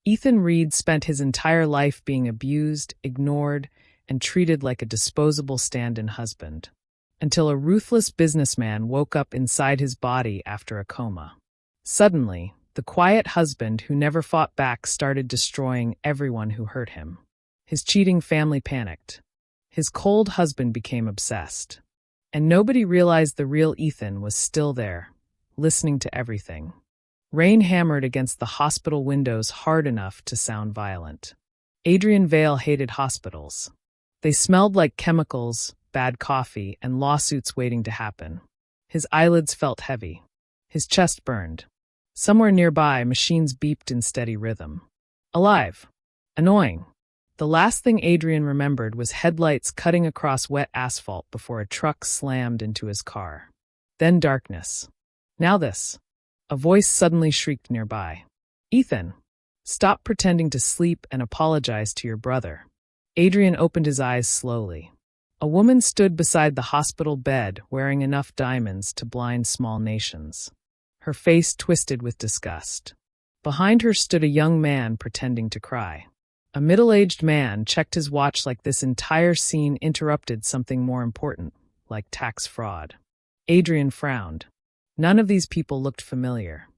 Ethan Reed spent his entire life being abused, ignored, and treated like a disposable stand-in husband, until a ruthless businessman woke up inside his body after a coma. Suddenly, the quiet husband who never fought back started destroying everyone who hurt him. His cheating family panicked. His cold husband became obsessed. And nobody realized the real Ethan was still there, listening to everything. Rain hammered against the hospital windows hard enough to sound violent. Adrian Vale hated hospitals. They smelled like chemicals, bad coffee, and lawsuits waiting to happen. His eyelids felt heavy. His chest burned. Somewhere nearby, machines beeped in steady rhythm. Alive. Annoying. The last thing Adrian remembered was headlights cutting across wet asphalt before a truck slammed into his car. Then darkness. Now this. A voice suddenly shrieked nearby. Ethan, stop pretending to sleep and apologize to your brother. Adrian opened his eyes slowly. A woman stood beside the hospital bed wearing enough diamonds to blind small nations. Her face twisted with disgust. Behind her stood a young man pretending to cry. A middle-aged man checked his watch like this entire scene interrupted something more important, like tax fraud. Adrian frowned. None of these people looked familiar.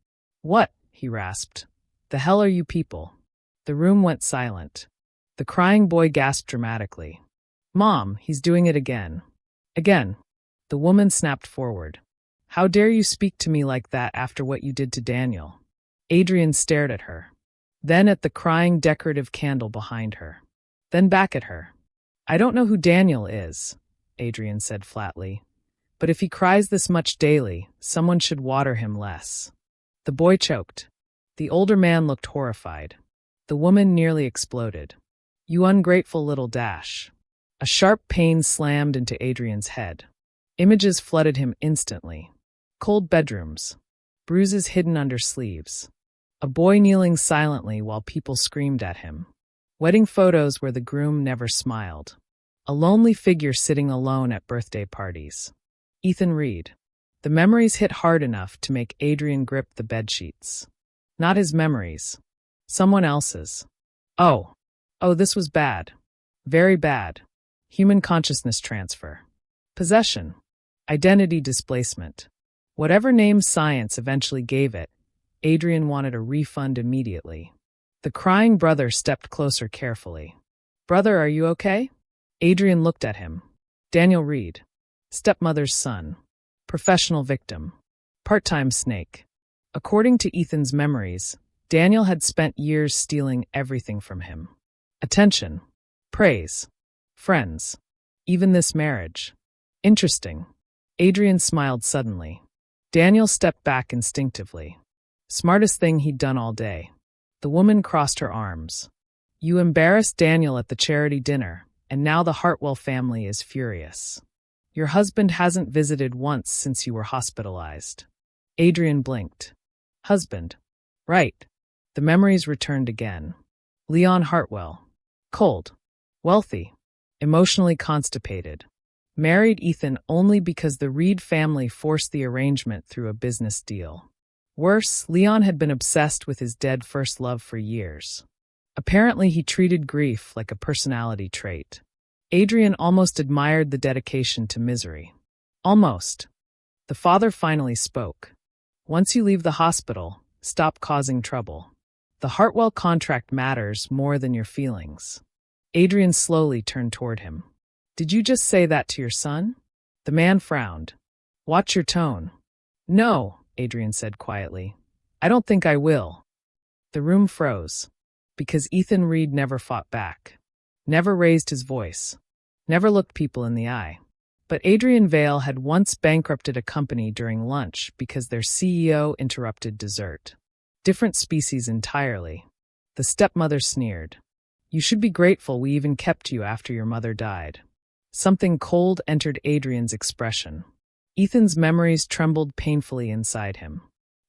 What? He rasped. The hell are you people? The room went silent. The crying boy gasped dramatically. Mom, he's doing it again. Again. The woman snapped forward. How dare you speak to me like that after what you did to Daniel? Adrian stared at her. Then at the crying decorative candle behind her. Then back at her. I don't know who Daniel is, Adrian said flatly. But if he cries this much daily, someone should water him less. The boy choked. The older man looked horrified. The woman nearly exploded. You ungrateful little dash. A sharp pain slammed into Adrian's head. Images flooded him instantly. Cold bedrooms. Bruises hidden under sleeves. A boy kneeling silently while people screamed at him. Wedding photos where the groom never smiled. A lonely figure sitting alone at birthday parties. Ethan Reed. The memories hit hard enough to make Adrian grip the bedsheets. Not his memories. Someone else's. Oh, this was bad. Very bad. Human consciousness transfer. Possession. Identity displacement. Whatever name science eventually gave it, Adrian wanted a refund immediately. The crying brother stepped closer carefully. Brother, are you okay? Adrian looked at him. Daniel Reed. Stepmother's son. Professional victim. Part-time snake. According to Ethan's memories, Daniel had spent years stealing everything from him. Attention. Praise. Friends. Even this marriage. Interesting. Adrian smiled suddenly. Daniel stepped back instinctively. Smartest thing he'd done all day. The woman crossed her arms. You embarrassed Daniel at the charity dinner, and now the Hartwell family is furious. Your husband hasn't visited once since you were hospitalized. Adrian blinked. Husband. Right. The memories returned again. Leon Hartwell. Cold. Wealthy. Emotionally constipated. Married Ethan only because the Reed family forced the arrangement through a business deal. Worse, Leon had been obsessed with his dead first love for years. Apparently, he treated grief like a personality trait. Adrian almost admired the dedication to misery. Almost. The father finally spoke. Once you leave the hospital, stop causing trouble. The Hartwell contract matters more than your feelings. Adrian slowly turned toward him. Did you just say that to your son? The man frowned. Watch your tone. No, Adrian said quietly. I don't think I will. The room froze. Because Ethan Reed never fought back. Never raised his voice. Never looked people in the eye. But Adrian Vale had once bankrupted a company during lunch because their CEO interrupted dessert. Different species entirely. The stepmother sneered. You should be grateful we even kept you after your mother died. Something cold entered Adrian's expression. Ethan's memories trembled painfully inside him.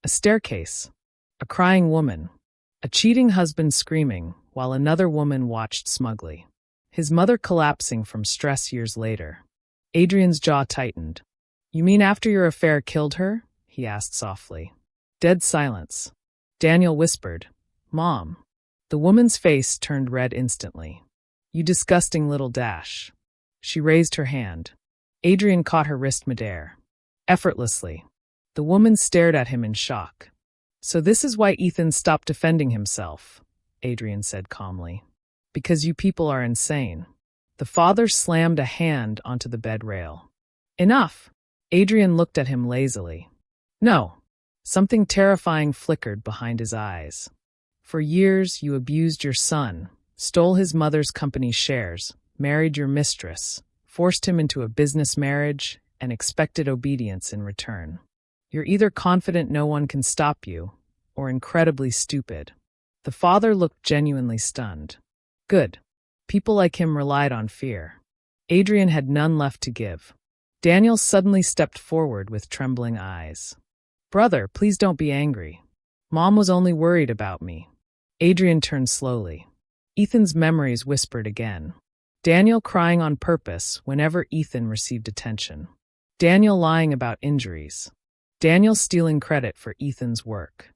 A staircase. A crying woman. A cheating husband screaming, while another woman watched smugly. His mother collapsing from stress years later. Adrian's jaw tightened. You mean after your affair killed her? He asked softly. Dead silence. Daniel whispered. Mom. The woman's face turned red instantly. You disgusting little dash. She raised her hand. Adrian caught her wrist midair. Effortlessly. The woman stared at him in shock. So this is why Ethan stopped defending himself, Adrian said calmly. Because you people are insane. The father slammed a hand onto the bed rail. Enough. Adrian looked at him lazily. No. Something terrifying flickered behind his eyes. For years, you abused your son, stole his mother's company shares, married your mistress, forced him into a business marriage, and expected obedience in return. You're either confident no one can stop you, or incredibly stupid. The father looked genuinely stunned. Good. People like him relied on fear. Adrian had none left to give. Daniel suddenly stepped forward with trembling eyes. Brother, please don't be angry. Mom was only worried about me. Adrian turned slowly. Ethan's memories whispered again. Daniel crying on purpose whenever Ethan received attention. Daniel lying about injuries. Daniel stealing credit for Ethan's work.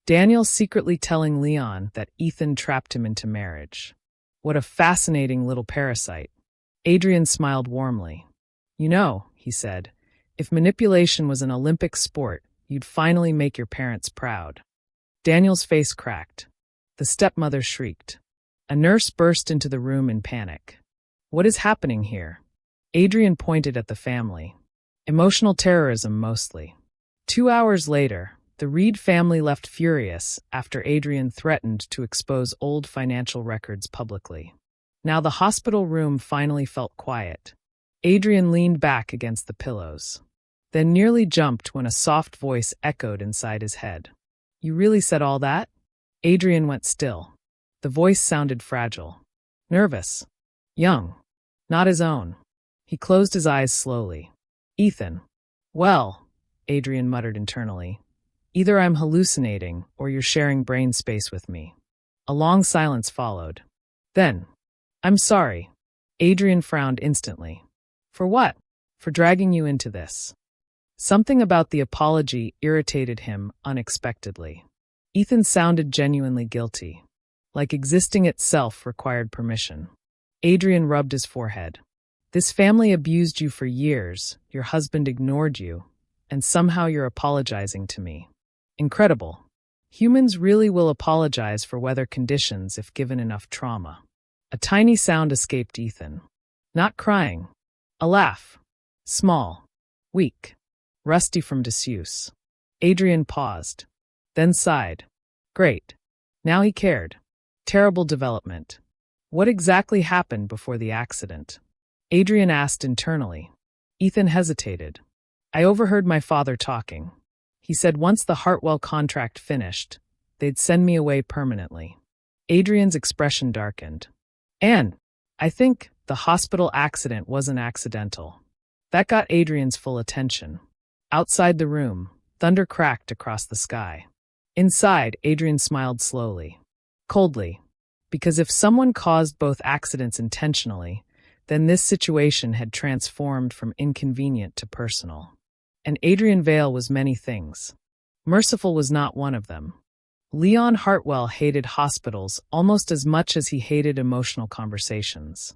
Daniel secretly telling Leon that Ethan trapped him into marriage. What a fascinating little parasite. Adrian smiled warmly. You know, he said, if manipulation was an Olympic sport, you'd finally make your parents proud. Daniel's face cracked. The stepmother shrieked. A nurse burst into the room in panic. What is happening here? Adrian pointed at the family. Emotional terrorism mostly. 2 hours later, the Reed family left furious after Adrian threatened to expose old financial records publicly. Now the hospital room finally felt quiet. Adrian leaned back against the pillows, then nearly jumped when a soft voice echoed inside his head. You really said all that? Adrian went still. The voice sounded fragile. Nervous. Young. Not his own. He closed his eyes slowly. Ethan. Well, Adrian muttered internally. Either I'm hallucinating or you're sharing brain space with me. A long silence followed. Then, I'm sorry. Adrian frowned instantly. For what? For dragging you into this. Something about the apology irritated him unexpectedly. Ethan sounded genuinely guilty, like existing itself required permission. Adrian rubbed his forehead. This family abused you for years, your husband ignored you, and somehow you're apologizing to me. Incredible. Humans really will apologize for weather conditions if given enough trauma. A tiny sound escaped Ethan. Not crying. A laugh. Small. Weak. Rusty from disuse. Adrian paused. Then sighed. Great. Now he cared. Terrible development. What exactly happened before the accident? Adrian asked internally. Ethan hesitated. I overheard my father talking. He said once the Hartwell contract finished, they'd send me away permanently. Adrian's expression darkened. And I think the hospital accident wasn't accidental. That got Adrian's full attention. Outside the room, thunder cracked across the sky. Inside, Adrian smiled slowly. Coldly. Because if someone caused both accidents intentionally, then this situation had transformed from inconvenient to personal. And Adrian Vale was many things. Merciful was not one of them. Leon Hartwell hated hospitals almost as much as he hated emotional conversations.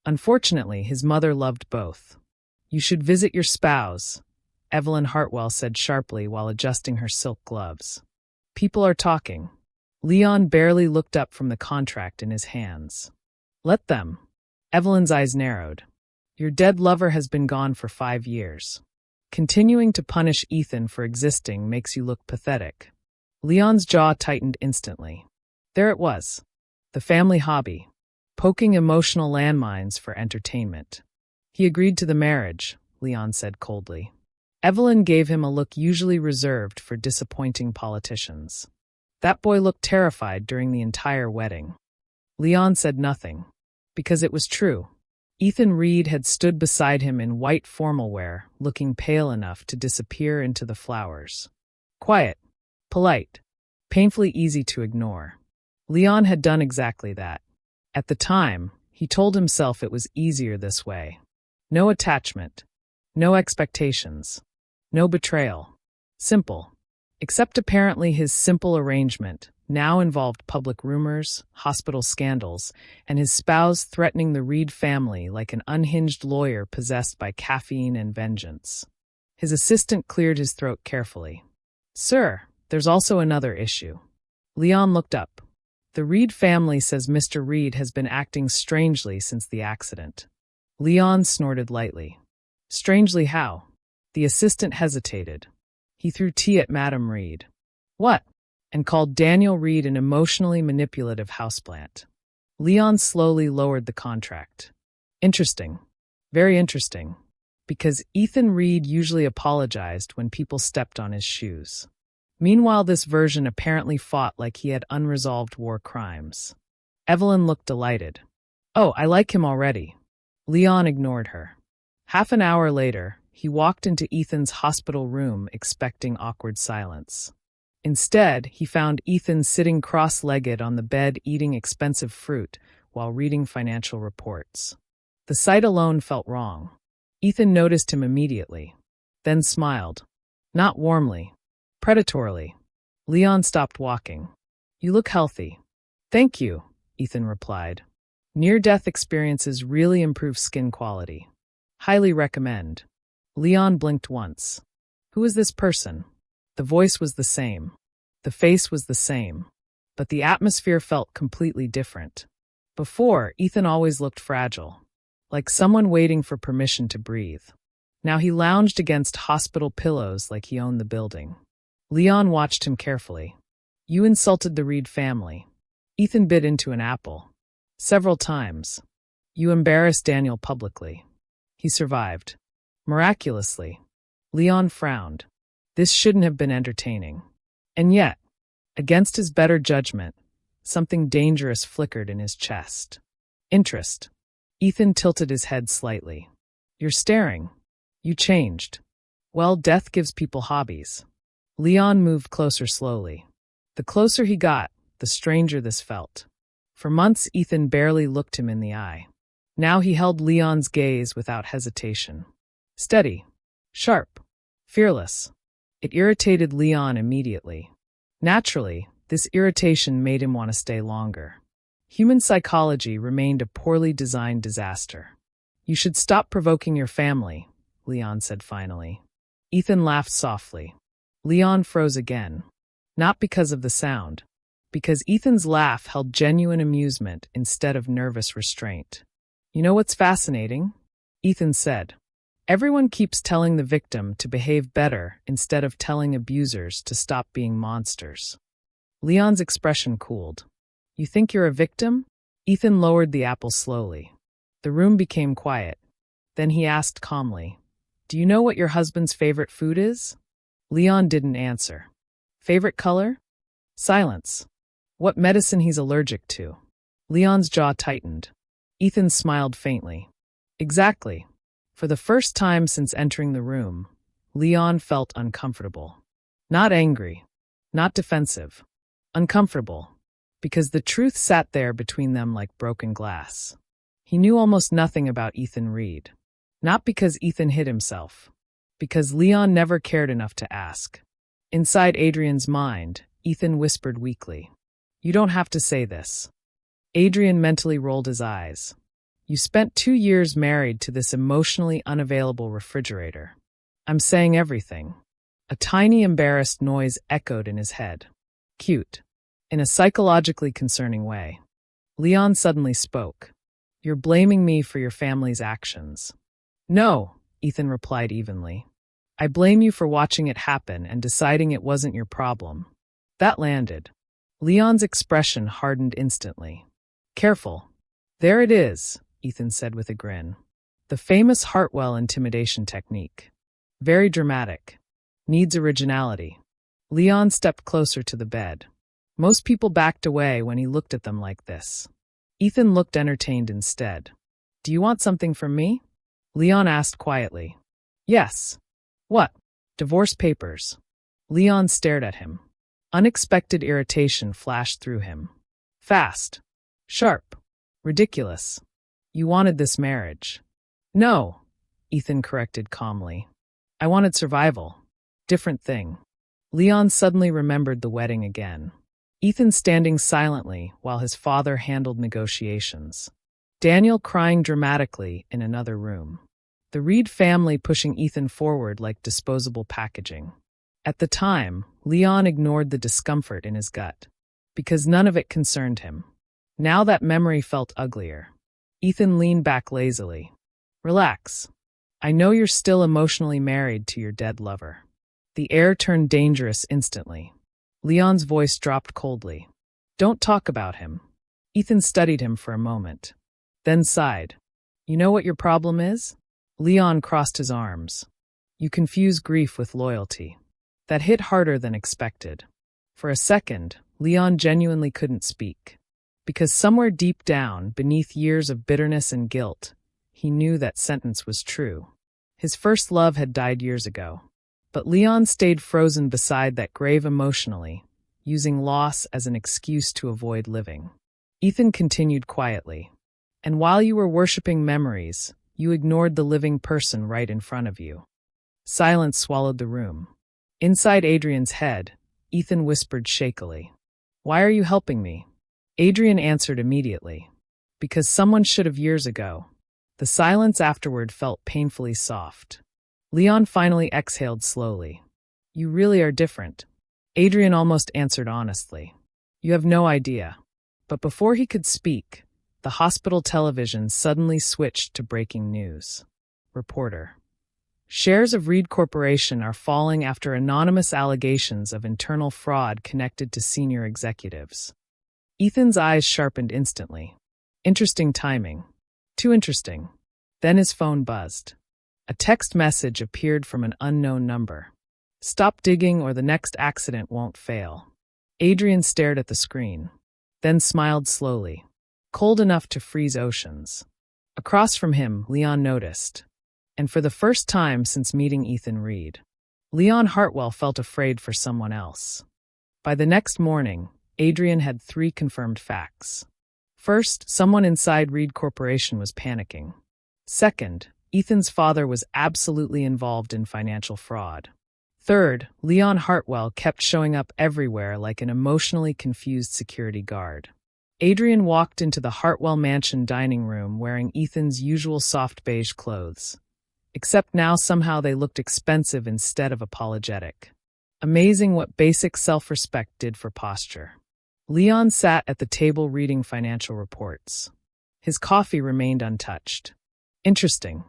Unfortunately, his mother loved both. You should visit your spouse, Evelyn Hartwell said sharply while adjusting her silk gloves. People are talking. Leon barely looked up from the contract in his hands. Let them. Evelyn's eyes narrowed. Your dead lover has been gone for 5 years. Continuing to punish Ethan for existing makes you look pathetic. Leon's jaw tightened instantly. There it was. The family hobby. Poking emotional landmines for entertainment. He agreed to the marriage, Leon said coldly. Evelyn gave him a look usually reserved for disappointing politicians. That boy looked terrified during the entire wedding. Leon said nothing. Because it was true. Ethan Reed had stood beside him in white formal wear, looking pale enough to disappear into the flowers. Quiet. Polite. Painfully easy to ignore. Leon had done exactly that. At the time, he told himself it was easier this way. No attachment. No expectations. No betrayal. Simple. Except apparently his simple arrangement now involved public rumors, hospital scandals, and his spouse threatening the Reed family like an unhinged lawyer possessed by caffeine and vengeance. His assistant cleared his throat carefully. "Sir, there's also another issue." Leon looked up. "The Reed family says Mr. Reed has been acting strangely since the accident." Leon snorted lightly. "Strangely how?" The assistant hesitated. "He threw tea at Madam Reed." "What?" "And called Daniel Reed an emotionally manipulative houseplant." Leon slowly lowered the contract. "Interesting. Very interesting. Because Ethan Reed usually apologized when people stepped on his shoes. Meanwhile, this version apparently fought like he had unresolved war crimes." Evelyn looked delighted. "Oh, I like him already." Leon ignored her. Half an hour later, he walked into Ethan's hospital room expecting awkward silence. Instead, he found Ethan sitting cross-legged on the bed eating expensive fruit while reading financial reports. The sight alone felt wrong. Ethan noticed him immediately, then smiled. Not warmly, predatorily. Leon stopped walking. "You look healthy." "Thank you," Ethan replied. "Near-death experiences really improve skin quality. Highly recommend." Leon blinked once. Who was this person? The voice was the same. The face was the same. But the atmosphere felt completely different. Before, Ethan always looked fragile, like someone waiting for permission to breathe. Now he lounged against hospital pillows like he owned the building. Leon watched him carefully. "You insulted the Reed family." Ethan bit into an apple. "Several times. You embarrassed Daniel publicly." He survived. Miraculously. Leon frowned. This shouldn't have been entertaining. And yet, against his better judgment, something dangerous flickered in his chest. Interest. Ethan tilted his head slightly. "You're staring. You changed." "Well, death gives people hobbies." Leon moved closer slowly. The closer he got, the stranger this felt. For months, Ethan barely looked him in the eye. Now he held Leon's gaze without hesitation. Steady. Sharp. Fearless. It irritated Leon immediately. Naturally, this irritation made him want to stay longer. Human psychology remained a poorly designed disaster. "You should stop provoking your family," Leon said finally. Ethan laughed softly. Leon froze again. Not because of the sound, because Ethan's laugh held genuine amusement instead of nervous restraint. "You know what's fascinating?" Ethan said. "Everyone keeps telling the victim to behave better instead of telling abusers to stop being monsters." Leon's expression cooled. "You think you're a victim?" Ethan lowered the apple slowly. The room became quiet. Then he asked calmly, "Do you know what your husband's favorite food is?" Leon didn't answer. "Favorite color?" Silence. "What medicine he's allergic to?" Leon's jaw tightened. Ethan smiled faintly. "Exactly." For the first time since entering the room, Leon felt uncomfortable. Not angry. Not defensive. Uncomfortable. Because the truth sat there between them like broken glass. He knew almost nothing about Ethan Reed. Not because Ethan hid himself. Because Leon never cared enough to ask. Inside Adrian's mind, Ethan whispered weakly, "You don't have to say this." Adrian mentally rolled his eyes. "You spent 2 years married to this emotionally unavailable refrigerator." "I'm saying everything." A tiny embarrassed noise echoed in his head. Cute. In a psychologically concerning way. Leon suddenly spoke. "You're blaming me for your family's actions." "No," Ethan replied evenly. "I blame you for watching it happen and deciding it wasn't your problem." That landed. Leon's expression hardened instantly. "Careful. There it is," Ethan said with a grin. "The famous Hartwell intimidation technique. Very dramatic. Needs originality." Leon stepped closer to the bed. Most people backed away when he looked at them like this. Ethan looked entertained instead. "Do you want something from me?" Leon asked quietly. "Yes." "What?" "Divorce papers." Leon stared at him. Unexpected irritation flashed through him. Fast. Sharp. Ridiculous. "You wanted this marriage." "No," Ethan corrected calmly. "I wanted survival." "Different thing." Leon suddenly remembered the wedding again. Ethan standing silently while his father handled negotiations. Daniel crying dramatically in another room. The Reed family pushing Ethan forward like disposable packaging. At the time, Leon ignored the discomfort in his gut, because none of it concerned him. Now that memory felt uglier. Ethan leaned back lazily. Relax. I know you're still emotionally married to your dead lover. The air turned dangerous instantly. Leon's voice dropped coldly. Don't talk about him. Ethan studied him for a moment, then sighed. You know what your problem is? Leon crossed his arms. You confuse grief with loyalty. That hit harder than expected. For a second, Leon genuinely couldn't speak. Because somewhere deep down, beneath years of bitterness and guilt, he knew that sentence was true. His first love had died years ago. But Leon stayed frozen beside that grave emotionally, using loss as an excuse to avoid living. Ethan continued quietly. And while you were worshipping memories, you ignored the living person right in front of you. Silence swallowed the room. Inside Adrian's head, Ethan whispered shakily. Why are you helping me? Adrian answered immediately. Because someone should have years ago. The silence afterward felt painfully soft. Leon finally exhaled slowly. You really are different. Adrian almost answered honestly. You have no idea. But before he could speak, the hospital television suddenly switched to breaking news. Reporter. Shares of Reed Corporation are falling after anonymous allegations of internal fraud connected to senior executives. Ethan's eyes sharpened instantly. Interesting timing. Too interesting. Then his phone buzzed. A text message appeared from an unknown number. Stop digging or the next accident won't fail. Adrian stared at the screen, then smiled slowly, cold enough to freeze oceans. Across from him, Leon noticed. And for the first time since meeting Ethan Reed, Leon Hartwell felt afraid for someone else. By the next morning, Adrian had 3 confirmed facts. First, someone inside Reed Corporation was panicking. Second, Ethan's father was absolutely involved in financial fraud. Third, Leon Hartwell kept showing up everywhere like an emotionally confused security guard. Adrian walked into the Hartwell mansion dining room wearing Ethan's usual soft beige clothes. Except now somehow they looked expensive instead of apologetic. Amazing what basic self-respect did for posture. Leon sat at the table reading financial reports. His coffee remained untouched. Interesting.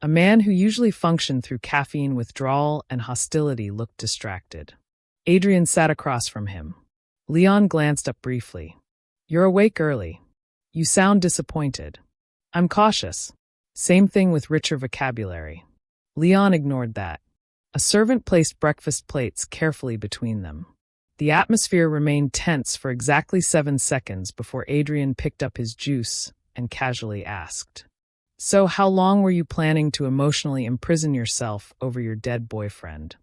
A man who usually functioned through caffeine withdrawal and hostility looked distracted. Adrian sat across from him. Leon glanced up briefly. You're awake early. You sound disappointed. I'm cautious. Same thing with richer vocabulary. Leon ignored that. A servant placed breakfast plates carefully between them. The atmosphere remained tense for exactly 7 seconds before Adrian picked up his juice and casually asked, So how long were you planning to emotionally imprison yourself over your dead boyfriend?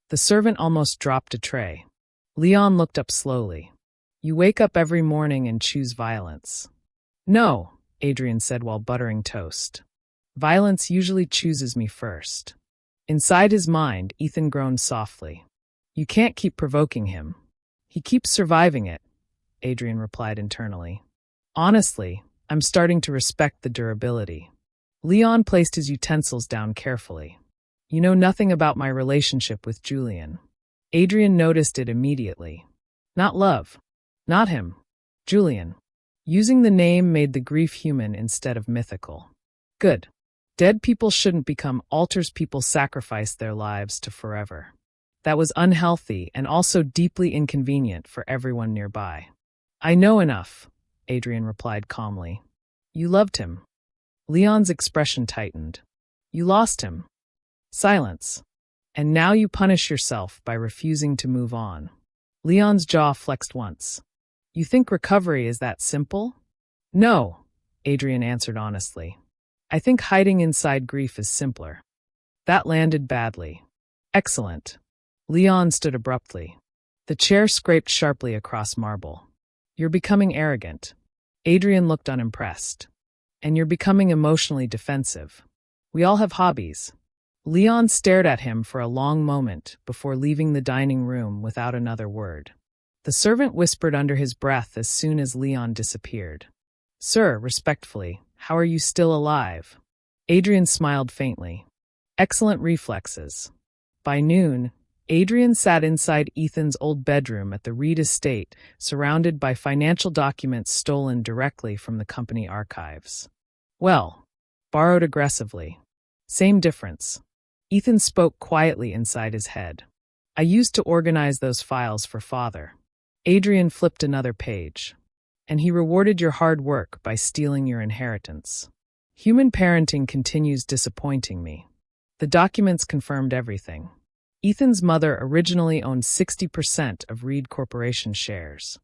The servant almost dropped a tray. Leon looked up slowly. You wake up every morning and choose violence. No, Adrian said while buttering toast. Violence usually chooses me first. Inside his mind, Ethan groaned softly. You can't keep provoking him. He keeps surviving it, Adrian replied internally. Honestly, I'm starting to respect the durability. Leon placed his utensils down carefully. You know nothing about my relationship with Julian. Adrian noticed it immediately. Not love. Not him. Julian. Using the name made the grief human instead of mythical. Good. Dead people shouldn't become altars people sacrifice their lives to forever. That was unhealthy and also deeply inconvenient for everyone nearby. I know enough, Adrian replied calmly. You loved him. Leon's expression tightened. You lost him. Silence. And now you punish yourself by refusing to move on. Leon's jaw flexed once. You think recovery is that simple? No, Adrian answered honestly. I think hiding inside grief is simpler. That landed badly. Excellent. Leon stood abruptly. The chair scraped sharply across marble. You're becoming arrogant. Adrian looked unimpressed. And you're becoming emotionally defensive. We all have hobbies. Leon stared at him for a long moment before leaving the dining room without another word. The servant whispered under his breath as soon as Leon disappeared. "Sir, respectfully, how are you still alive?" Adrian smiled faintly. "Excellent reflexes." By noon, Adrian sat inside Ethan's old bedroom at the Reed estate, surrounded by financial documents stolen directly from the company archives. "Well, borrowed aggressively. Same difference." Ethan spoke quietly inside his head. "I used to organize those files for father." Adrian flipped another page. "And he rewarded your hard work by stealing your inheritance. Human parenting continues disappointing me." The documents confirmed everything. Ethan's mother originally owned 60% of Reed Corporation shares.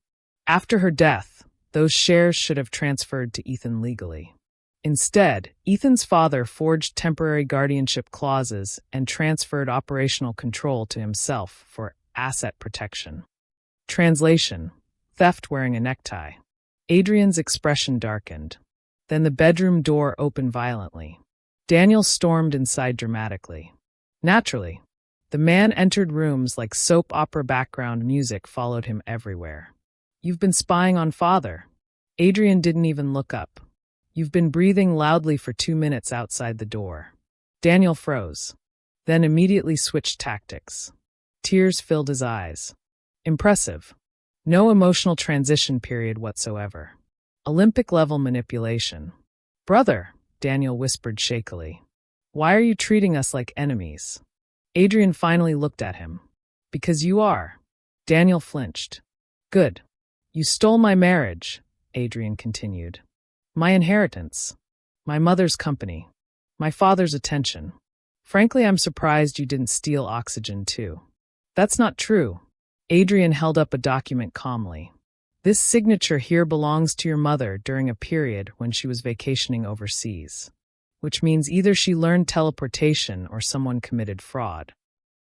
After her death, those shares should have transferred to Ethan legally. Instead, Ethan's father forged temporary guardianship clauses and transferred operational control to himself for asset protection. Translation: theft wearing a necktie. Adrian's expression darkened. Then the bedroom door opened violently. Daniel stormed inside dramatically. Naturally, the man entered rooms like soap opera background music followed him everywhere. "You've been spying on father." Adrian didn't even look up. "You've been breathing loudly for 2 minutes outside the door." Daniel froze, then immediately switched tactics. Tears filled his eyes. Impressive. No emotional transition period whatsoever. Olympic-level manipulation. "Brother," Daniel whispered shakily, "why are you treating us like enemies?" Adrian finally looked at him. "Because you are." Daniel flinched. "Good. You stole my marriage," Adrian continued. "My inheritance. My mother's company. My father's attention. Frankly, I'm surprised you didn't steal oxygen too." "That's not true." Adrian held up a document calmly. "This signature here belongs to your mother during a period when she was vacationing overseas. Which means either she learned teleportation or someone committed fraud."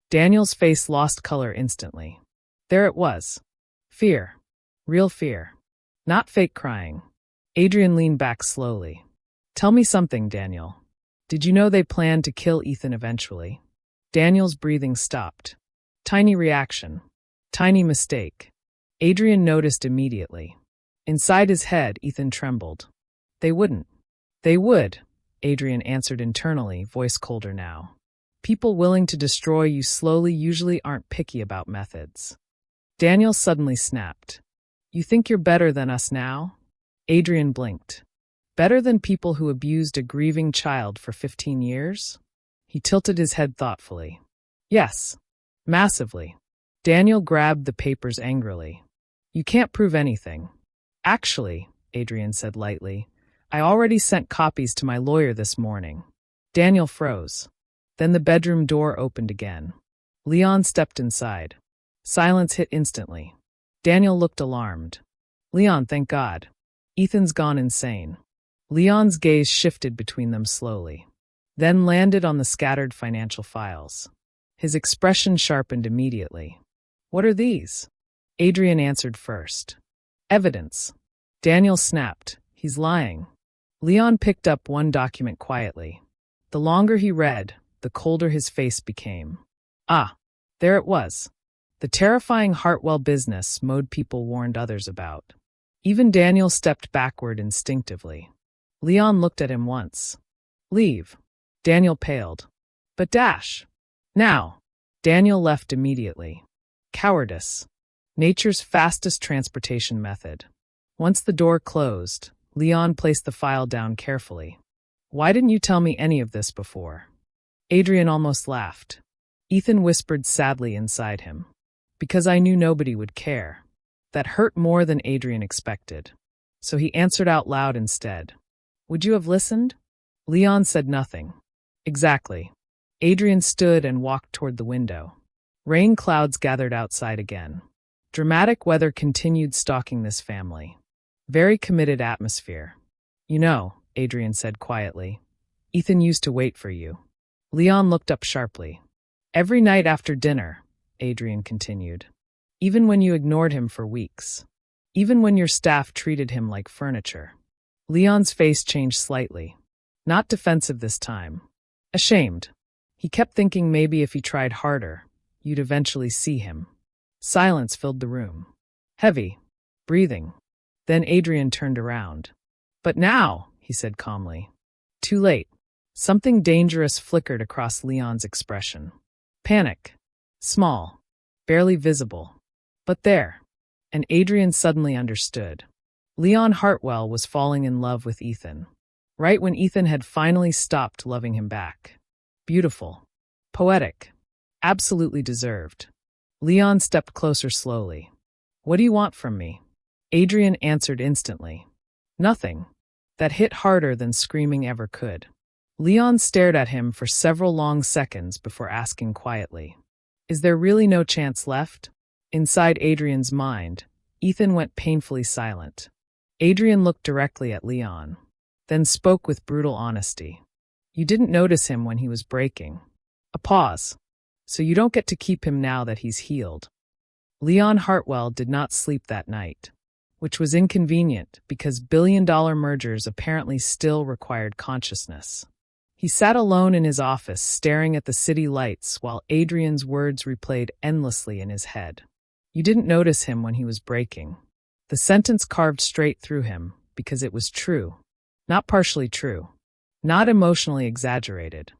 Daniel's face lost color instantly. There it was. Fear. Real fear. Not fake crying. Adrian leaned back slowly. "Tell me something, Daniel. Did you know they planned to kill Ethan eventually?" Daniel's breathing stopped. Tiny reaction. Tiny mistake. Adrian noticed immediately. Inside his head, Ethan trembled. "They wouldn't." "They would," Adrian answered internally, voice colder now. "People willing to destroy you slowly usually aren't picky about methods." Daniel suddenly snapped. "You think you're better than us now?" Adrian blinked. "Better than people who abused a grieving child for 15 years? He tilted his head thoughtfully. "Yes. Massively." Daniel grabbed the papers angrily. "You can't prove anything." "Actually," Adrian said lightly, "I already sent copies to my lawyer this morning." Daniel froze. Then the bedroom door opened again. Leon stepped inside. Silence hit instantly. Daniel looked alarmed. "Leon, thank God. Ethan's gone insane." Leon's gaze shifted between them slowly, then landed on the scattered financial files. His expression sharpened immediately. "What are these?" Adrian answered first. "Evidence." Daniel snapped. "He's lying." Leon picked up one document quietly. The longer he read, the colder his face became. Ah, there it was. The terrifying Hartwell business Mode people warned others about. Even Daniel stepped backward instinctively. Leon looked at him once. "Leave." Daniel paled. "But Dash." "Now." Daniel left immediately. Cowardice. Nature's fastest transportation method. Once the door closed, Leon placed the file down carefully. "Why didn't you tell me any of this before?" Adrian almost laughed. Ethan whispered sadly inside him. "Because I knew nobody would care." That hurt more than Adrian expected. So he answered out loud instead. "Would you have listened?" Leon said nothing. "Exactly." Adrian stood and walked toward the window. Rain clouds gathered outside again. Dramatic weather continued stalking this family. Very committed atmosphere. "You know," Adrian said quietly, "Ethan used to wait for you." Leon looked up sharply. "Every night after dinner," Adrian continued. "Even when you ignored him for weeks. Even when your staff treated him like furniture." Leon's face changed slightly. Not defensive this time. Ashamed. He kept thinking maybe if he tried harder, you'd eventually see him. Silence filled the room. Heavy. Breathing. Then Adrian turned around. But now, he said calmly. Too late. Something dangerous flickered across Leon's expression. Panic. Small. Barely visible. But there. And Adrian suddenly understood. Leon Hartwell was falling in love with Ethan. Right when Ethan had finally stopped loving him back. Beautiful. Poetic. Absolutely deserved. Leon stepped closer slowly. What do you want from me? Adrian answered instantly. Nothing. That hit harder than screaming ever could. Leon stared at him for several long seconds before asking quietly. Is there really no chance left? Inside Adrian's mind, Ethan went painfully silent. Adrian looked directly at Leon, then spoke with brutal honesty. You didn't notice him when he was breaking. A pause. So you don't get to keep him now that he's healed. Leon Hartwell did not sleep that night, which was inconvenient because billion-dollar mergers apparently still required consciousness. He sat alone in his office staring at the city lights while Adrian's words replayed endlessly in his head. You didn't notice him when he was breaking. The sentence carved straight through him because it was true. Not partially true. Not emotionally exaggerated.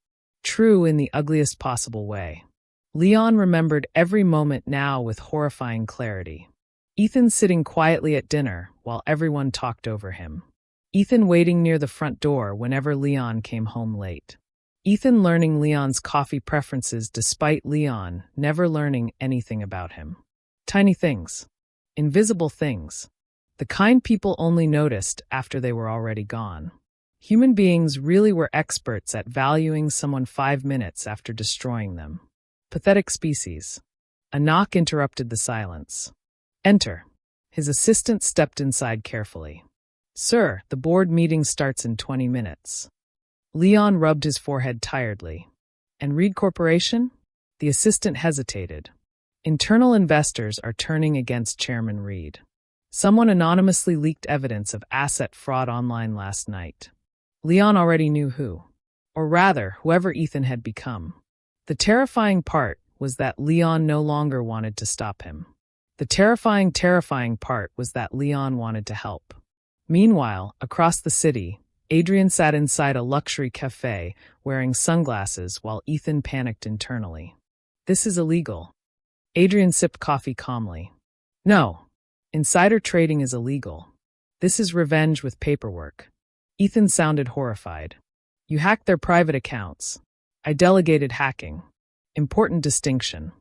True in the ugliest possible way. Leon remembered every moment now with horrifying clarity. Ethan sitting quietly at dinner while everyone talked over him. Ethan waiting near the front door whenever Leon came home late. Ethan learning Leon's coffee preferences despite Leon never learning anything about him. Tiny things. Invisible things. The kind people only noticed after they were already gone. Human beings really were experts at valuing someone 5 minutes after destroying them. Pathetic species. A knock interrupted the silence. Enter. His assistant stepped inside carefully. Sir, the board meeting starts in 20 minutes. Leon rubbed his forehead tiredly. And Reed Corporation? The assistant hesitated. Internal investors are turning against Chairman Reed. Someone anonymously leaked evidence of asset fraud online last night. Leon already knew who. Or rather, whoever Ethan had become. The terrifying part was that Leon no longer wanted to stop him. The terrifying part was that Leon wanted to help. Meanwhile, across the city, Adrian sat inside a luxury cafe, wearing sunglasses while Ethan panicked internally. This is illegal. Adrian sipped coffee calmly. No. Insider trading is illegal. This is revenge with paperwork. Ethan sounded horrified. You hacked their private accounts. I delegated hacking. Important distinction.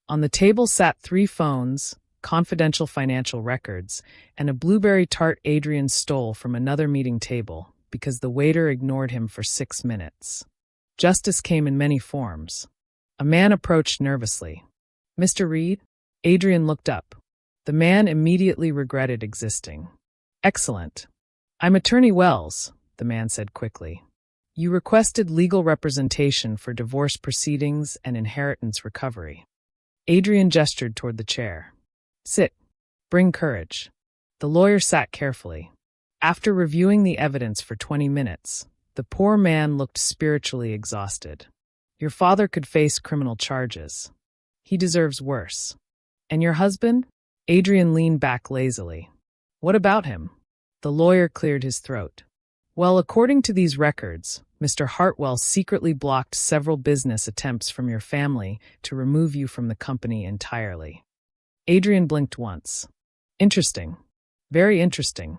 On the table sat 3 phones, confidential financial records, and a blueberry tart Adrian stole from another meeting table because the waiter ignored him for 6 minutes. Justice came in many forms. A man approached nervously. Mr. Reed? Adrian looked up. The man immediately regretted existing. Excellent. I'm Attorney Wells, the man said quickly. You requested legal representation for divorce proceedings and inheritance recovery. Adrian gestured toward the chair. Sit. Bring courage. The lawyer sat carefully. After reviewing the evidence for 20 minutes, the poor man looked spiritually exhausted. Your father could face criminal charges. He deserves worse. And your husband? Adrian leaned back lazily. What about him? The lawyer cleared his throat. Well, according to these records, Mr. Hartwell secretly blocked several business attempts from your family to remove you from the company entirely. Adrian blinked once. Interesting. Very interesting.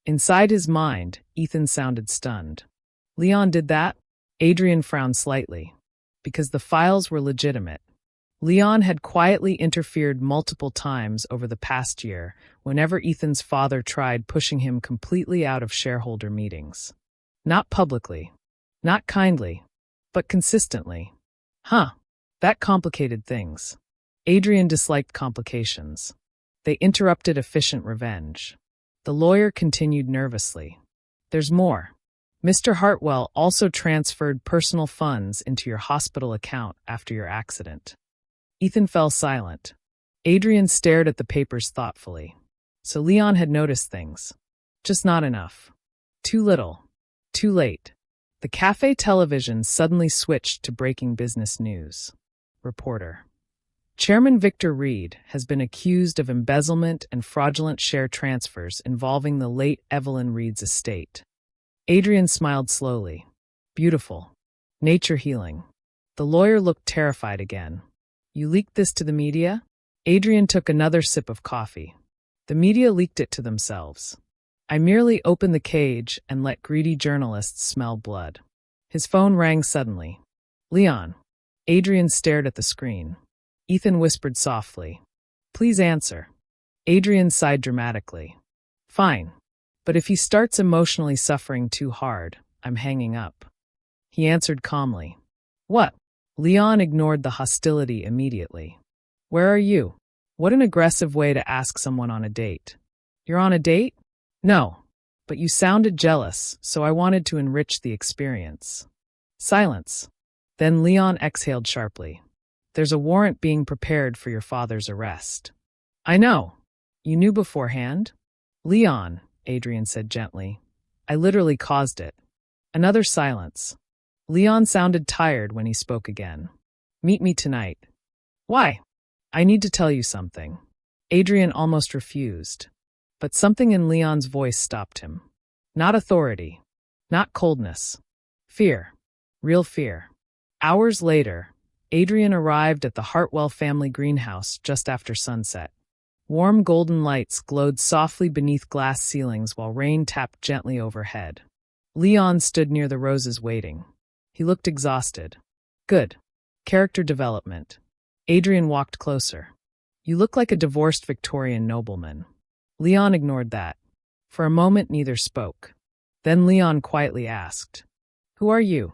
Inside his mind, Ethan sounded stunned. Leon did that? Adrian frowned slightly. Because the files were legitimate. Leon had quietly interfered multiple times over the past year whenever Ethan's father tried pushing him completely out of shareholder meetings. Not publicly. Not kindly. But consistently. Huh. That complicated things. Adrian disliked complications. They interrupted efficient revenge. The lawyer continued nervously. There's more. Mr. Hartwell also transferred personal funds into your hospital account after your accident. Ethan fell silent. Adrian stared at the papers thoughtfully. So Leon had noticed things. Just not enough. Too little. Too late. The cafe television suddenly switched to breaking business news. Reporter. Chairman Victor Reed has been accused of embezzlement and fraudulent share transfers involving the late Evelyn Reed's estate. Adrian smiled slowly. Beautiful. Nature healing. The lawyer looked terrified again. You leaked this to the media? Adrian took another sip of coffee. The media leaked it to themselves. I merely opened the cage and let greedy journalists smell blood. His phone rang suddenly. Leon. Adrian stared at the screen. Ethan whispered softly. Please answer. Adrian sighed dramatically. Fine. But if he starts emotionally suffering too hard, I'm hanging up. He answered calmly. What? Leon ignored the hostility immediately. Where are you? What an aggressive way to ask someone on a date. You're on a date? No. But you sounded jealous, so I wanted to enrich the experience. Silence. Then Leon exhaled sharply. There's a warrant being prepared for your father's arrest. I know. You knew beforehand? Leon, Adrian said gently. I literally caused it. Another silence. Leon sounded tired when he spoke again. Meet me tonight. Why? I need to tell you something. Adrian almost refused. But something in Leon's voice stopped him. Not authority. Not coldness. Fear. Real fear. Hours later, Adrian arrived at the Hartwell family greenhouse just after sunset. Warm golden lights glowed softly beneath glass ceilings while rain tapped gently overhead. Leon stood near the roses waiting. He looked exhausted. Good. Character development. Adrian walked closer. You look like a divorced Victorian nobleman. Leon ignored that. For a moment neither spoke. Then Leon quietly asked, Who are you?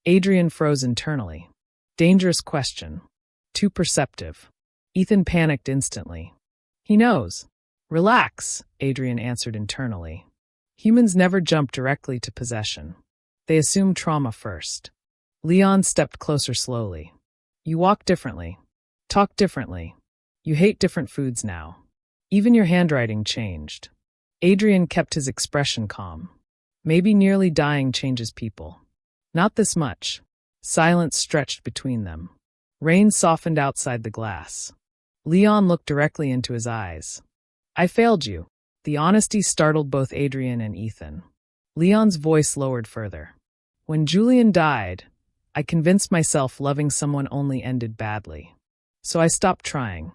Adrian froze internally. Dangerous question. Too perceptive. Ethan panicked instantly. He knows. Relax, Adrian answered internally. Humans never jump directly to possession. They assume trauma first. Leon stepped closer slowly. You walk differently. Talk differently. You hate different foods now. Even your handwriting changed. Adrian kept his expression calm. Maybe nearly dying changes people. Not this much. Silence stretched between them. Rain softened outside the glass. Leon looked directly into his eyes. I failed you. The honesty startled both Adrian and Ethan. Leon's voice lowered further. When Julian died, I convinced myself loving someone only ended badly. So I stopped trying.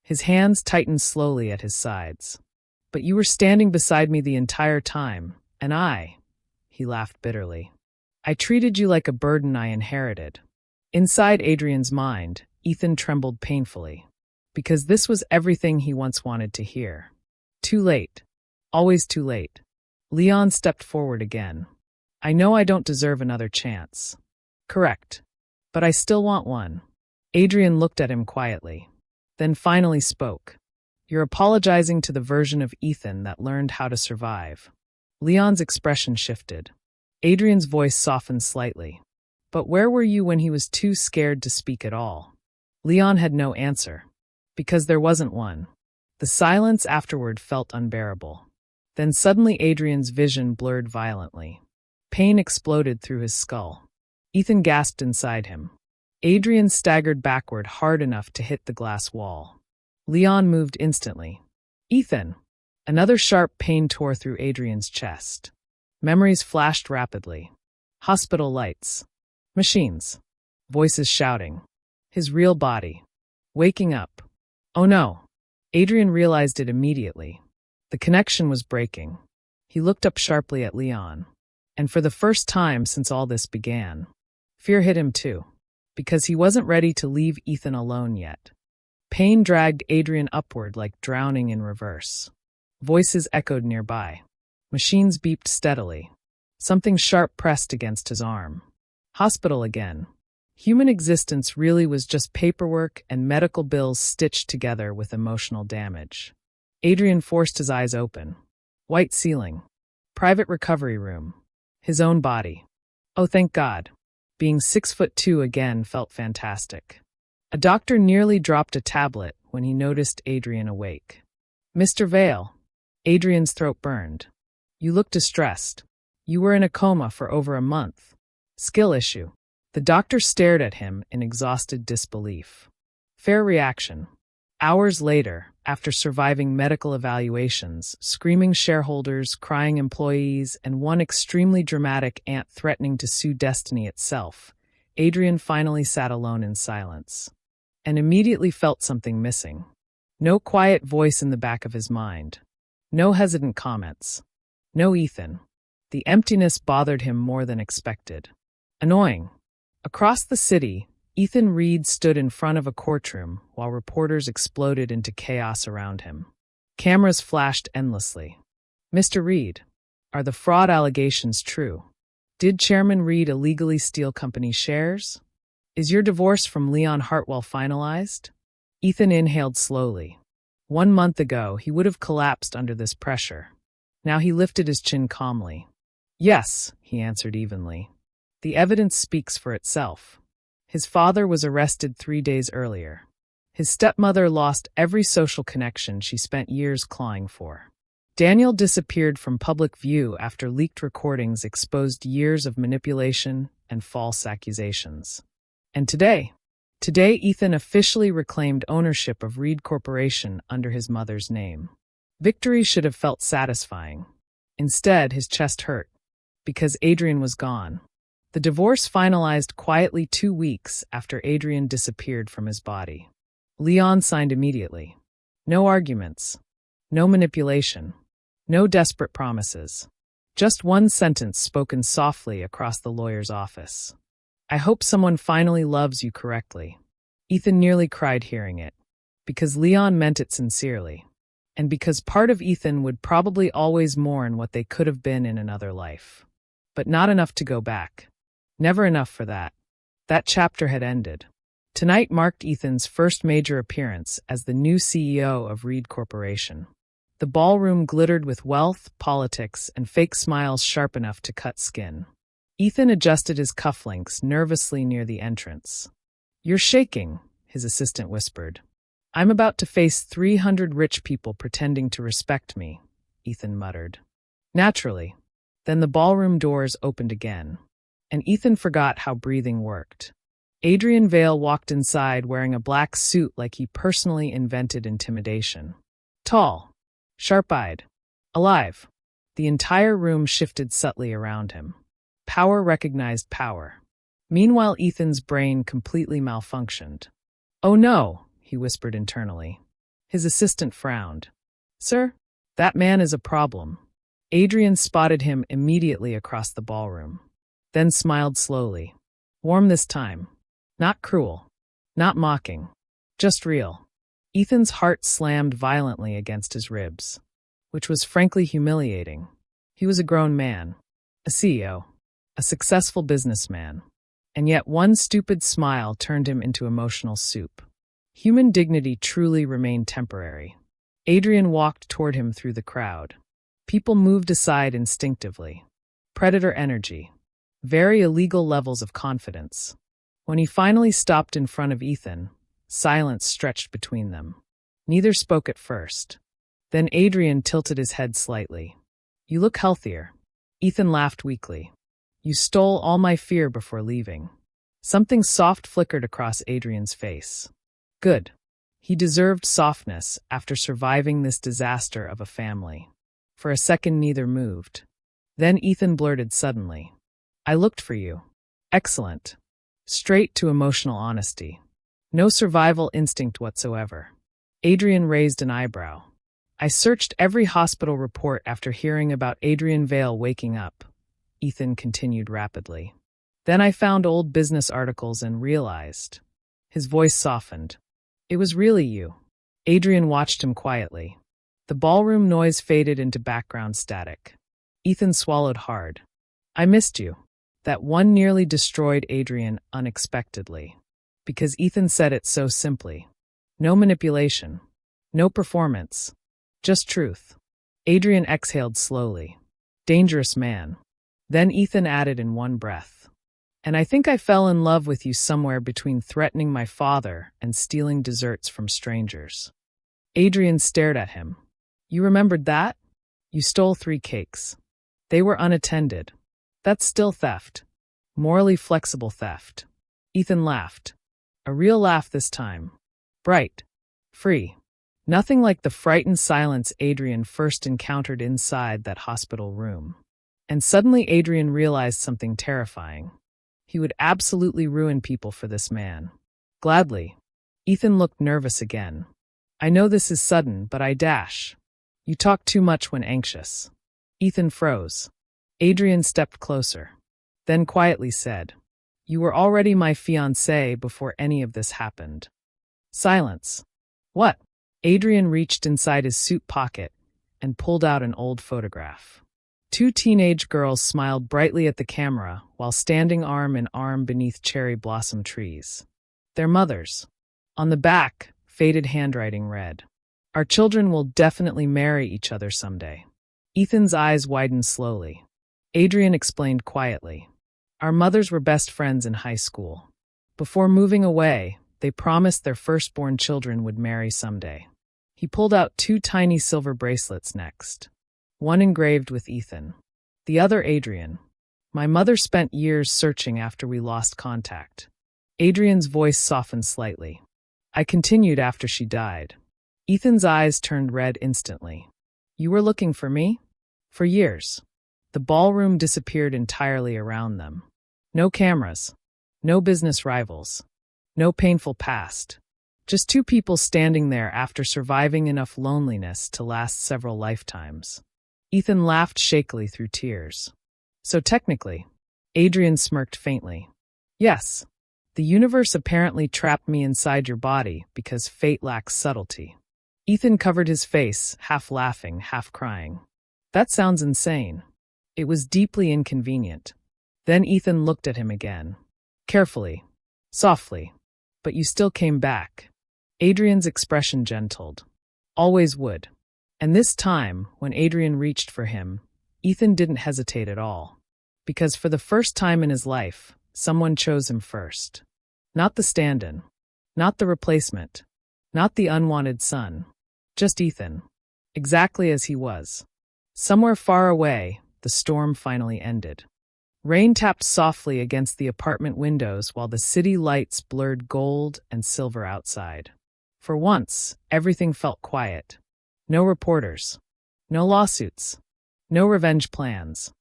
His hands tightened slowly at his sides. But you were standing beside me the entire time, and he laughed bitterly. I treated you like a burden I inherited. Inside Adrian's mind, Ethan trembled painfully. Because this was everything he once wanted to hear. Too late. Always too late. Leon stepped forward again. I know I don't deserve another chance. Correct. But I still want one. Adrian looked at him quietly. Then finally spoke. You're apologizing to the version of Ethan that learned how to survive. Leon's expression shifted. Adrian's voice softened slightly. But where were you when he was too scared to speak at all? Leon had no answer. Because there wasn't one. The silence afterward felt unbearable. Then suddenly Adrian's vision blurred violently. Pain exploded through his skull. Ethan gasped inside him. Adrian staggered backward hard enough to hit the glass wall. Leon moved instantly. Ethan! Another sharp pain tore through Adrian's chest. Memories flashed rapidly. Hospital lights. Machines. Voices shouting. His real body. Waking up. Oh no. Adrian realized it immediately. The connection was breaking. He looked up sharply at Leon. And for the first time since all this began, fear hit him too. Because he wasn't ready to leave Ethan alone yet. Pain dragged Adrian upward like drowning in reverse. Voices echoed nearby. Machines beeped steadily. Something sharp pressed against his arm. Hospital again. Human existence really was just paperwork and medical bills stitched together with emotional damage. Adrian forced his eyes open. White ceiling. Private recovery room. His own body. Oh, thank God. Being 6'2" again felt fantastic. A doctor nearly dropped a tablet when he noticed Adrian awake. Mr. Vale. Adrian's throat burned. You look distressed. You were in a coma for over a month. Skill issue. The doctor stared at him in exhausted disbelief. Fair reaction. Hours later, after surviving medical evaluations, screaming shareholders, crying employees, and one extremely dramatic aunt threatening to sue destiny itself, Adrian finally sat alone in silence. And immediately felt something missing. No quiet voice in the back of his mind. No hesitant comments. No Ethan. The emptiness bothered him more than expected. Annoying. Across the city, Ethan Reed stood in front of a courtroom while reporters exploded into chaos around him. Cameras flashed endlessly. Mr. Reed, are the fraud allegations true? Did Chairman Reed illegally steal company shares? Is your divorce from Leon Hartwell finalized? Ethan inhaled slowly. 1 month ago, he would have collapsed under this pressure. Now he lifted his chin calmly. Yes, he answered evenly. The evidence speaks for itself. His father was arrested 3 days earlier. His stepmother lost every social connection she spent years clawing for. Daniel disappeared from public view after leaked recordings exposed years of manipulation and false accusations. And today Ethan officially reclaimed ownership of Reed Corporation under his mother's name. Victory should have felt satisfying. Instead, his chest hurt, because Adrian was gone. The divorce finalized quietly 2 weeks after Adrian disappeared from his body. Leon signed immediately. No arguments. No manipulation. No desperate promises. Just one sentence spoken softly across the lawyer's office. I hope someone finally loves you correctly. Ethan nearly cried hearing it. Because Leon meant it sincerely. And because part of Ethan would probably always mourn what they could have been in another life. But not enough to go back. Never enough for that. That chapter had ended. Tonight marked Ethan's first major appearance as the new CEO of Reed Corporation. The ballroom glittered with wealth, politics, and fake smiles sharp enough to cut skin. Ethan adjusted his cufflinks nervously near the entrance. You're shaking, his assistant whispered. I'm about to face 300 rich people pretending to respect me, Ethan muttered. Naturally. Then the ballroom doors opened again. And Ethan forgot how breathing worked. Adrian Vale walked inside wearing a black suit like he personally invented intimidation. Tall, sharp-eyed, alive. The entire room shifted subtly around him. Power recognized power. Meanwhile, Ethan's brain completely malfunctioned. Oh no, he whispered internally. His assistant frowned. Sir, that man is a problem. Adrian spotted him immediately across the ballroom. Then smiled slowly. Warm this time. Not cruel. Not mocking. Just real. Ethan's heart slammed violently against his ribs, which was frankly humiliating. He was a grown man, a CEO, a successful businessman, and yet one stupid smile turned him into emotional soup. Human dignity truly remained temporary. Adrian walked toward him through the crowd. People moved aside instinctively. Predator energy. Very illegal levels of confidence. When he finally stopped in front of Ethan, silence stretched between them. Neither spoke at first. Then Adrian tilted his head slightly. You look healthier. Ethan laughed weakly. You stole all my fear before leaving. Something soft flickered across Adrian's face. Good. He deserved softness after surviving this disaster of a family. For a second, neither moved. Then Ethan blurted suddenly. I looked for you. Excellent. Straight to emotional honesty. No survival instinct whatsoever. Adrian raised an eyebrow. I searched every hospital report after hearing about Adrian Vale waking up. Ethan continued rapidly. Then I found old business articles and realized. His voice softened. It was really you. Adrian watched him quietly. The ballroom noise faded into background static. Ethan swallowed hard. I missed you. That one nearly destroyed Adrian unexpectedly. Because Ethan said it so simply. No manipulation. No performance. Just truth. Adrian exhaled slowly. Dangerous man. Then Ethan added in one breath. And I think I fell in love with you somewhere between threatening my father and stealing desserts from strangers. Adrian stared at him. You remembered that? You stole 3 cakes. They were unattended. That's still theft. Morally flexible theft. Ethan laughed. A real laugh this time. Bright. Free. Nothing like the frightened silence Adrian first encountered inside that hospital room. And suddenly Adrian realized something terrifying. He would absolutely ruin people for this man. Gladly. Ethan looked nervous again. I know this is sudden, but I dash. You talk too much when anxious. Ethan froze. Adrian stepped closer. Then quietly said, You were already my fiancé before any of this happened. Silence. What? Adrian reached inside his suit pocket and pulled out an old photograph. Two teenage girls smiled brightly at the camera while standing arm in arm beneath cherry blossom trees. Their mothers. On the back, faded handwriting read, Our children will definitely marry each other someday. Ethan's eyes widened slowly. Adrian explained quietly, Our mothers were best friends in high school. Before moving away, they promised their firstborn children would marry someday. He pulled out two tiny silver bracelets next. One engraved with Ethan. The other Adrian. My mother spent years searching after we lost contact. Adrian's voice softened slightly. I continued after she died. Ethan's eyes turned red instantly. You were looking for me? For years. The ballroom disappeared entirely around them. No cameras. No business rivals. No painful past. Just two people standing there after surviving enough loneliness to last several lifetimes. Ethan laughed shakily through tears. So technically, Adrian smirked faintly. Yes, the universe apparently trapped me inside your body because fate lacks subtlety. Ethan covered his face, half laughing, half crying. That sounds insane. It was deeply inconvenient. Then Ethan looked at him again. Carefully. Softly. But you still came back. Adrian's expression gentled. Always would. And this time, when Adrian reached for him, Ethan didn't hesitate at all. Because for the first time in his life, someone chose him first. Not the stand-in. Not the replacement. Not the unwanted son. Just Ethan. Exactly as he was. Somewhere far away, the storm finally ended. Rain tapped softly against the apartment windows while the city lights blurred gold and silver outside. For once, everything felt quiet. No reporters. No lawsuits. No revenge plans.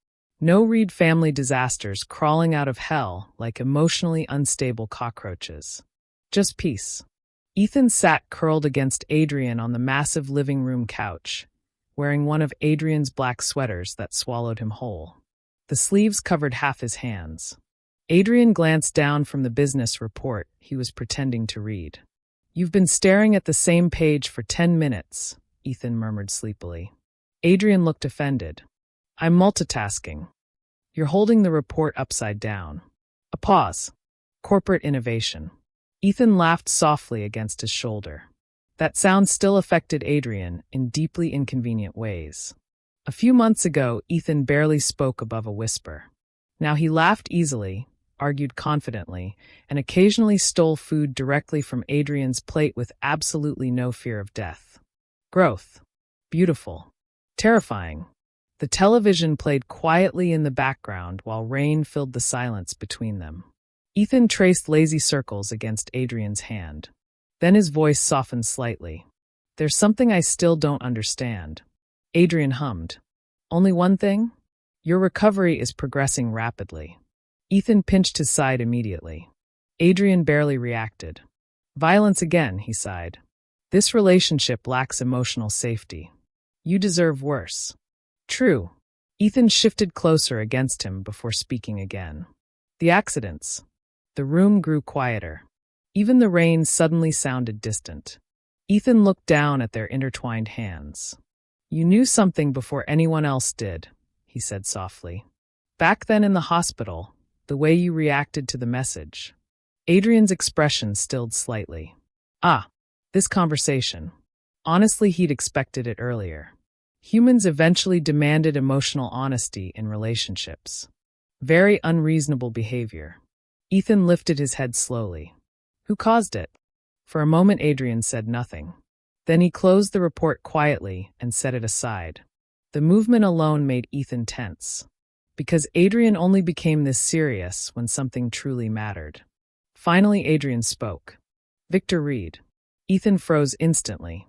No Reed family disasters crawling out of hell like emotionally unstable cockroaches. Just peace. Ethan sat curled against Adrian on the massive living room couch, wearing one of Adrian's black sweaters that swallowed him whole. The sleeves covered half his hands. Adrian glanced down from the business report he was pretending to read. You've been staring at the same page for 10 minutes, Ethan murmured sleepily. Adrian looked offended. I'm multitasking. You're holding the report upside down. A pause. Corporate innovation. Ethan laughed softly against his shoulder. That sound still affected Adrian in deeply inconvenient ways. A few months ago, Ethan barely spoke above a whisper. Now he laughed easily, argued confidently, and occasionally stole food directly from Adrian's plate with absolutely no fear of death. Growth. Beautiful. Terrifying. The television played quietly in the background while rain filled the silence between them. Ethan traced lazy circles against Adrian's hand. Then his voice softened slightly. There's something I still don't understand. Adrian hummed. Only one thing? Your recovery is progressing rapidly. Ethan pinched his side immediately. Adrian barely reacted. Violence again, he sighed. This relationship lacks emotional safety. You deserve worse. True. Ethan shifted closer against him before speaking again. The accidents. The room grew quieter. Even the rain suddenly sounded distant. Ethan looked down at their intertwined hands. You knew something before anyone else did, he said softly. Back then in the hospital, the way you reacted to the message. Adrian's expression stilled slightly. This conversation. Honestly, he'd expected it earlier. Humans eventually demanded emotional honesty in relationships. Very unreasonable behavior. Ethan lifted his head slowly. Who caused it? For a moment, Adrian said nothing. Then he closed the report quietly and set it aside. The movement alone made Ethan tense. Because Adrian only became this serious when something truly mattered. Finally, Adrian spoke. Victor Reed. Ethan froze instantly.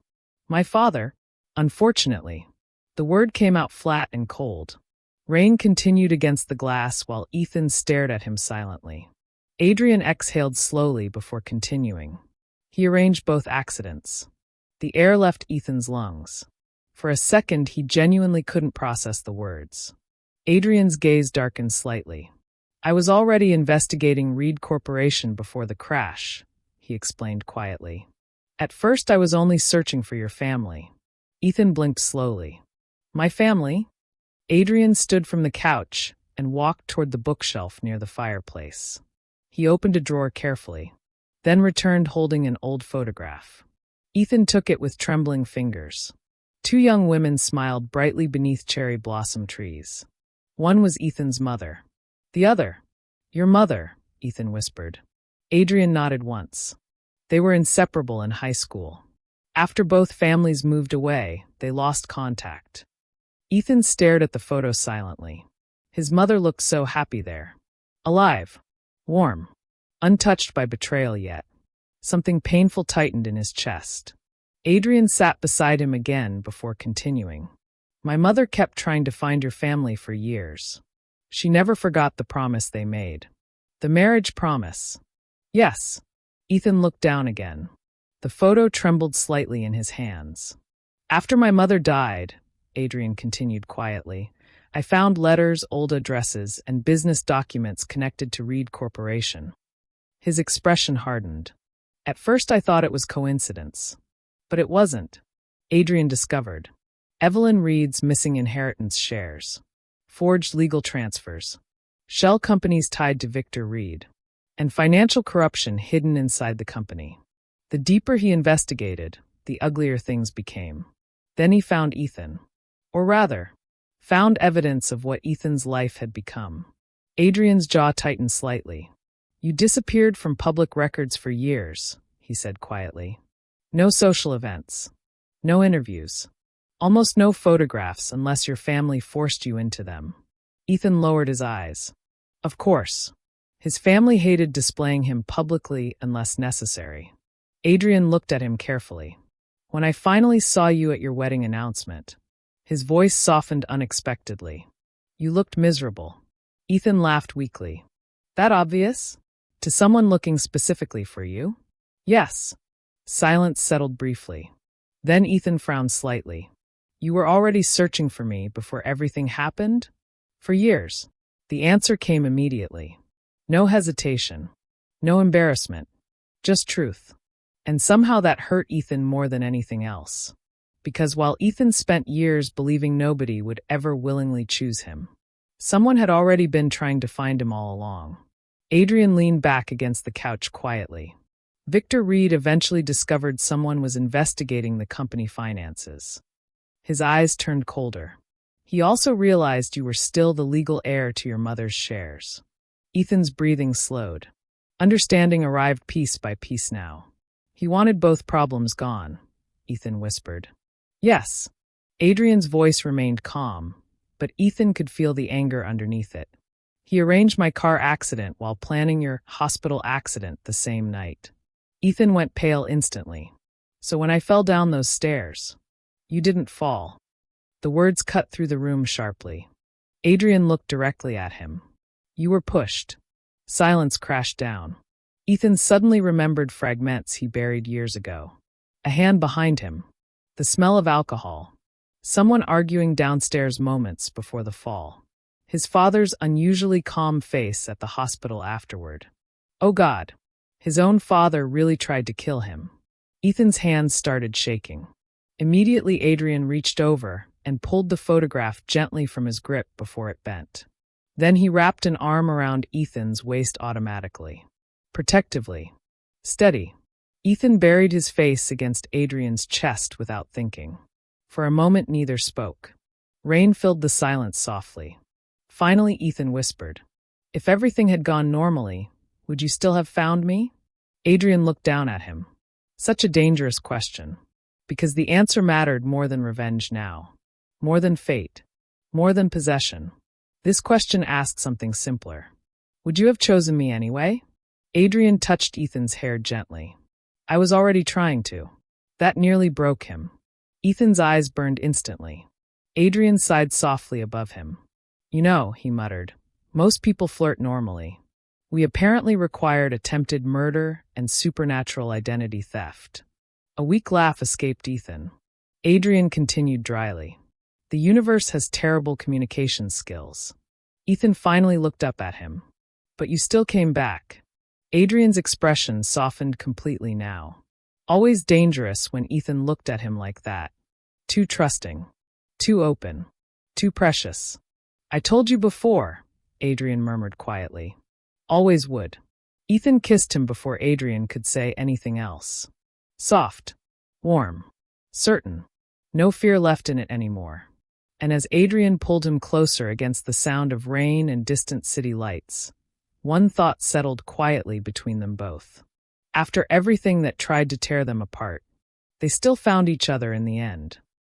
My father? Unfortunately. The word came out flat and cold. Rain continued against the glass while Ethan stared at him silently. Adrian exhaled slowly before continuing. He arranged both accidents. The air left Ethan's lungs. For a second, he genuinely couldn't process the words. Adrian's gaze darkened slightly. I was already investigating Reed Corporation before the crash, he explained quietly. At first, I was only searching for your family. Ethan blinked slowly. My family? Adrian stood from the couch and walked toward the bookshelf near the fireplace. He opened a drawer carefully, then returned holding an old photograph. Ethan took it with trembling fingers. Two young women smiled brightly beneath cherry blossom trees. One was Ethan's mother. The other, your mother, Ethan whispered. Adrian nodded once. They were inseparable in high school. After both families moved away, they lost contact. Ethan stared at the photo silently. His mother looked so happy there. Alive. Warm. Untouched by betrayal yet. Something painful tightened in his chest. Adrian sat beside him again before continuing. My mother kept trying to find your family for years. She never forgot the promise they made. The marriage promise. Yes. Ethan looked down again. The photo trembled slightly in his hands. After my mother died, Adrian continued quietly, I found letters, old addresses, and business documents connected to Reed Corporation. His expression hardened. At first I thought it was coincidence. But it wasn't. Adrian discovered. Evelyn Reed's missing inheritance shares. Forged legal transfers. Shell companies tied to Victor Reed. And financial corruption hidden inside the company. The deeper he investigated, the uglier things became. Then he found Ethan. Or rather, found evidence of what Ethan's life had become. Adrian's jaw tightened slightly. You disappeared from public records for years, he said quietly. No social events. No interviews. Almost no photographs unless your family forced you into them. Ethan lowered his eyes. Of course. His family hated displaying him publicly unless necessary. Adrian looked at him carefully. When I finally saw you at your wedding announcement, his voice softened unexpectedly. You looked miserable. Ethan laughed weakly. That obvious? To someone looking specifically for you? Yes. Silence settled briefly. Then Ethan frowned slightly. You were already searching for me before everything happened? For years. The answer came immediately. No hesitation. No embarrassment. Just truth. And somehow that hurt Ethan more than anything else. Because while Ethan spent years believing nobody would ever willingly choose him, someone had already been trying to find him all along. Adrian leaned back against the couch quietly. Victor Reed eventually discovered someone was investigating the company finances. His eyes turned colder. He also realized you were still the legal heir to your mother's shares. Ethan's breathing slowed. Understanding arrived piece by piece now. He wanted both problems gone, Ethan whispered. Yes. Adrian's voice remained calm, but Ethan could feel the anger underneath it. He arranged my car accident while planning your hospital accident the same night. Ethan went pale instantly. So when I fell down those stairs, you didn't fall. The words cut through the room sharply. Adrian looked directly at him. You were pushed. Silence crashed down. Ethan suddenly remembered fragments he buried years ago. A hand behind him. The smell of alcohol. Someone arguing downstairs moments before the fall. His father's unusually calm face at the hospital afterward. Oh God. His own father really tried to kill him. Ethan's hands started shaking. Immediately Adrian reached over and pulled the photograph gently from his grip before it bent. Then he wrapped an arm around Ethan's waist automatically. Protectively. Steady. Ethan buried his face against Adrian's chest without thinking. For a moment neither spoke. Rain filled the silence softly. Finally Ethan whispered, If everything had gone normally, would you still have found me? Adrian looked down at him. Such a dangerous question. Because the answer mattered more than revenge now. More than fate. More than possession. This question asked something simpler. Would you have chosen me anyway? Adrian touched Ethan's hair gently. I was already trying to. That nearly broke him. Ethan's eyes burned instantly. Adrian sighed softly above him. You know, he muttered, most people flirt normally. We apparently required attempted murder and supernatural identity theft. A weak laugh escaped Ethan. Adrian continued dryly. The universe has terrible communication skills. Ethan finally looked up at him. But you still came back. Adrian's expression softened completely now. Always dangerous when Ethan looked at him like that. Too trusting. Too open. Too precious. I told you before, Adrian murmured quietly. Always would. Ethan kissed him before Adrian could say anything else. Soft. Warm. Certain. No fear left in it anymore. And as Adrian pulled him closer against the sound of rain and distant city lights, one thought settled quietly between them both. After everything that tried to tear them apart, they still found each other in the end.